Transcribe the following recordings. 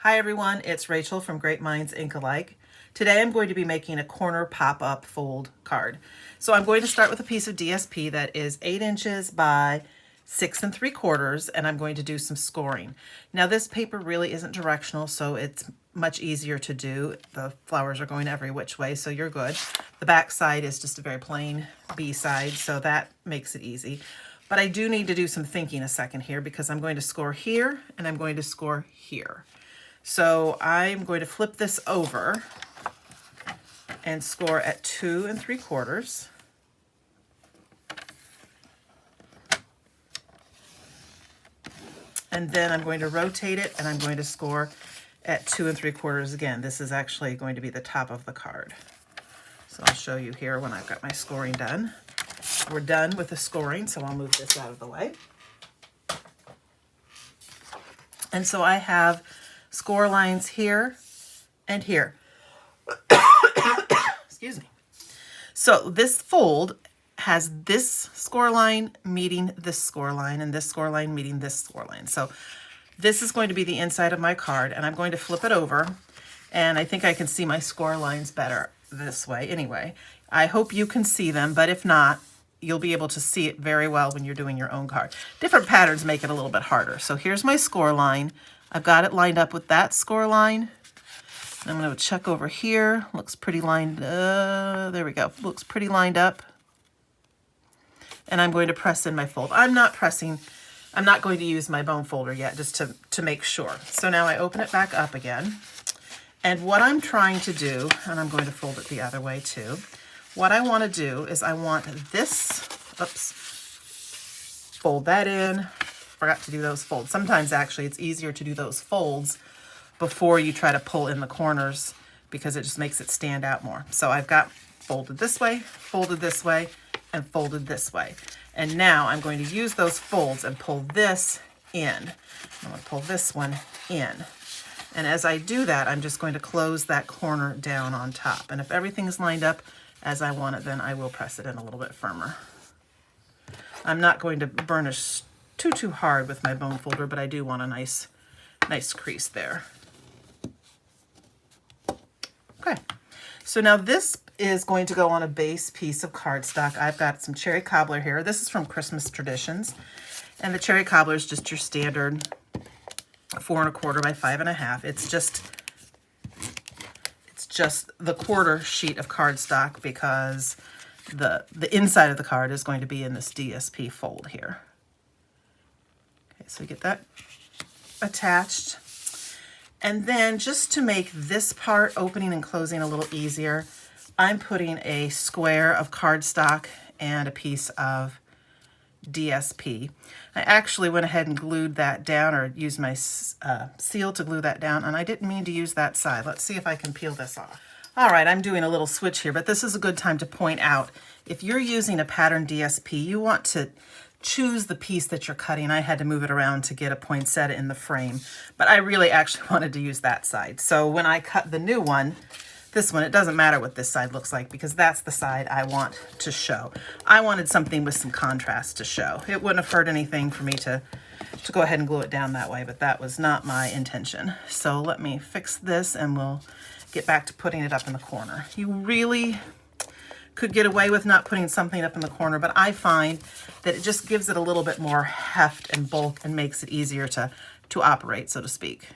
Hi everyone, it's Rachel from Great Minds Ink Alike. Today I'm going to be making a corner pop-up fold card. So I'm going to start with a piece of DSP that is 8 inches by 6 3/4, and I'm going to do some scoring. Now this paper really isn't directional, so it's much easier to do. The flowers are going every which way, so you're good. The back side is just a very plain B side, so that makes it easy. But I do need to do some thinking a second here because I'm going to score here and I'm going to score here. So I'm going to flip this over and score at 2 3/4. And then I'm going to rotate it and I'm going to score at 2 3/4 again. This is actually going to be the top of the card. So I'll show you here when I've got my scoring done. We're done with the scoring, so I'll move this out of the way. And so I have score lines here and here. Excuse me. So this fold has this score line meeting this score line and this score line meeting this score line. So this is going to be the inside of my card, and I'm going to flip it over, and I think I can see my score lines better this way anyway. I hope you can see them, but if not, you'll be able to see it very well when you're doing your own card. Different patterns make it a little bit harder. So here's my score line. I've got it lined up with that score line. I'm going to check over here. Looks pretty lined. There we go. Looks pretty lined up. And I'm going to press in my fold. I'm not going to use my bone folder yet, just to make sure. So now I open it back up again. And what I'm trying to do, and I'm going to fold it the other way too. What I want to do is I want this, oops, fold that in. Forgot to do those folds. Sometimes actually it's easier to do those folds before you try to pull in the corners because it just makes it stand out more. So I've got folded this way, and folded this way. And now I'm going to use those folds and pull this in. I'm going to pull this one in. And as I do that, I'm just going to close that corner down on top. And if everything's lined up as I want it, then I will press it in a little bit firmer. I'm not going to burnish too hard with my bone folder, but I do want a nice crease there. Okay, so now this is going to go on a base piece of cardstock. I've got some cherry cobbler here. This is from Christmas Traditions, and the cherry cobbler is just your standard 4 1/4 by 5 1/2. It's just the quarter sheet of cardstock because the inside of the card is going to be in this DSP fold here. Okay, so you get that attached. And then just to make this part opening and closing a little easier, I'm putting a square of cardstock and a piece of DSP. I actually went ahead and glued that down, or used my seal to glue that down, and I didn't mean to use that side. Let's see if I can peel this off. All right, I'm doing a little switch here, but this is a good time to point out, if you're using a pattern DSP, you want to choose the piece that you're cutting. I had to move it around to get a poinsettia in the frame, but I really actually wanted to use that side. So when I cut the new one, this one, it doesn't matter what this side looks like because that's the side I want to show. I wanted something with some contrast to show. It wouldn't have hurt anything for me to go ahead and glue it down that way, but that was not my intention. So let me fix this and we'll get back to putting it up in the corner. You really could get away with not putting something up in the corner, but I find that it just gives it a little bit more heft and bulk and makes it easier to operate, so to speak.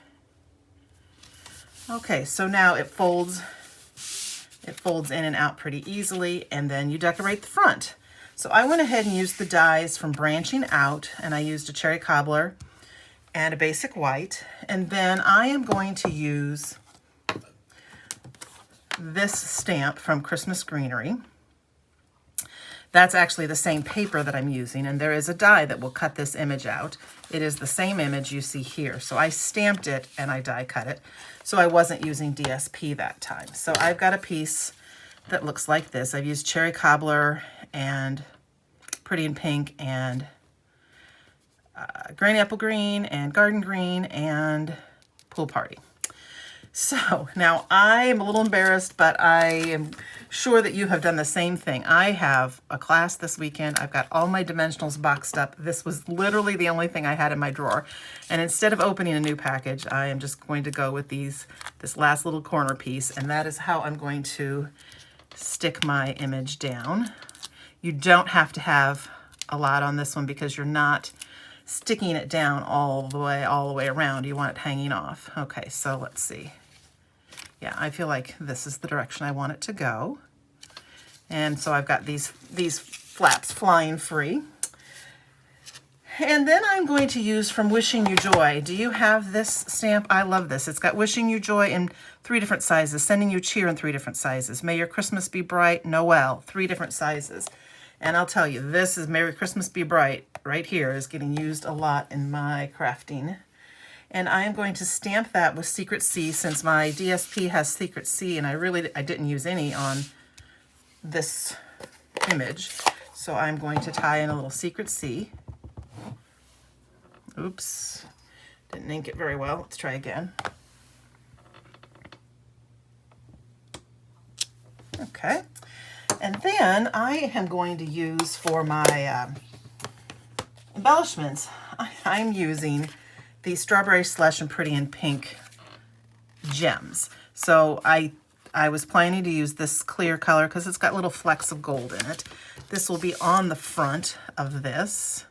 Okay, so now it folds in and out pretty easily, and then you decorate the front. So I went ahead and used the dies from Branching Out, and I used a cherry cobbler and a basic white, and then I am going to use this stamp from Christmas Greenery. That's actually the same paper that I'm using, and there is a die that will cut this image out. It is the same image you see here. So I stamped it and I die cut it. So I wasn't using DSP that time. So I've got a piece that looks like this. I've used cherry cobbler and Pretty in Pink and Granny Apple Green and Garden Green and Pool Party. So now I am a little embarrassed, but I am sure that you have done the same thing. I have a class this weekend. I've got all my dimensionals boxed up. This was literally the only thing I had in my drawer. And instead of opening a new package, I am just going to go with this last little corner piece, and that is how I'm going to stick my image down. You don't have to have a lot on this one because you're not sticking it down all the way around. You want it hanging off. Okay, so let's see. Yeah, I feel like this is the direction I want it to go. And so I've got these flaps flying free. And then I'm going to use from Wishing You Joy. Do you have this stamp? I love this. It's got Wishing You Joy in 3 different sizes, Sending You Cheer in 3 different sizes, May Your Christmas Be Bright, Noel, 3 different sizes. And I'll tell you, this is Merry Christmas Be Bright right here is getting used a lot in my crafting. And I am going to stamp that with Secret C since my DSP has Secret C and I didn't use any on this image. So I'm going to tie in a little Secret C. Oops, didn't ink it very well. Let's try again. Okay. And then I am going to use for my embellishments, I'm using the Strawberry Slush and Pretty in Pink gems. So I was planning to use this clear color because it's got little flecks of gold in it. This will be on the front of this.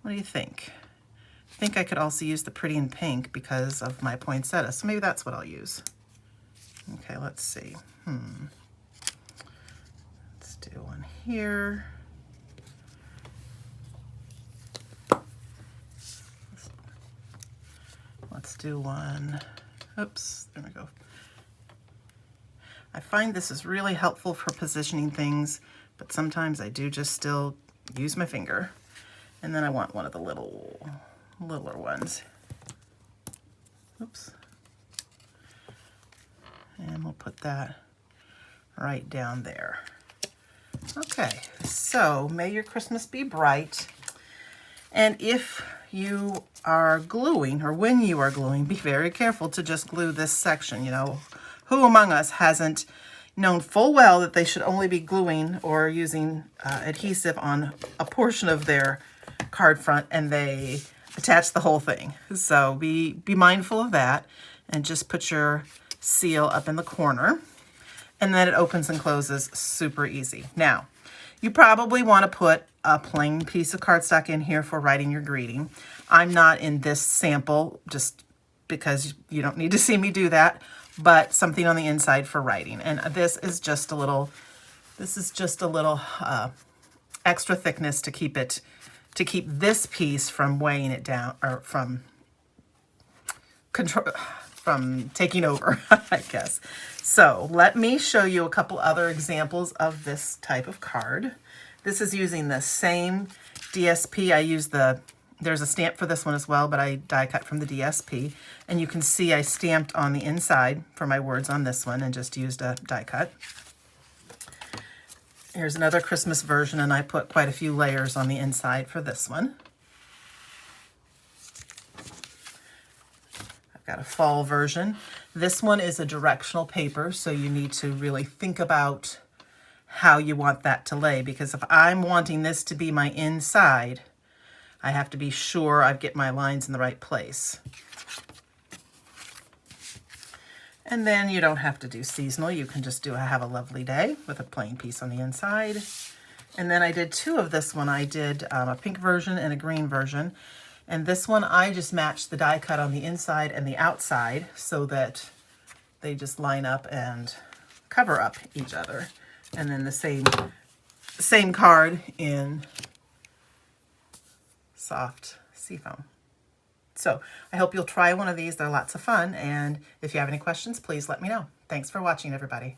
What do you think? I think I could also use the Pretty in Pink because of my poinsettia. So maybe that's what I'll use. Okay, let's see. Let's do one here. Let's do one. Oops, there we go. I find this is really helpful for positioning things, but sometimes I do just still use my finger. And then I want one of the littler ones. Oops. And we'll put that right down there. Okay, so May Your Christmas Be Bright. And if you are gluing, or when you are gluing, be very careful to just glue this section. You know, who among us hasn't known full well that they should only be gluing or using adhesive on a portion of their card front and they attach the whole thing? So be mindful of that and just put your seal up in the corner, and then it opens and closes super easy. Now, you probably want to put a plain piece of cardstock in here for writing your greeting. I'm not in this sample just because you don't need to see me do that, but something on the inside for writing. And this is just a little extra thickness to keep this piece from weighing it down, or from taking over, I guess. So let me show you a couple other examples of this type of card. This is using the same DSP. There's a stamp for this one as well, but I die cut from the DSP. And you can see I stamped on the inside for my words on this one and just used a die cut. Here's another Christmas version, and I put quite a few layers on the inside for this one. I've got a fall version. This one is a directional paper, so you need to really think about how you want that to lay, because if I'm wanting this to be my inside, I have to be sure I get my lines in the right place. And then you don't have to do seasonal. You can just do a Have a Lovely Day with a plain piece on the inside. And then I did 2 of this one. I did a pink version and a green version. And this one, I just matched the die cut on the inside and the outside so that they just line up and cover up each other. And then the same card in soft seafoam. So I hope you'll try one of these. They're lots of fun. And if you have any questions, please let me know. Thanks for watching, everybody.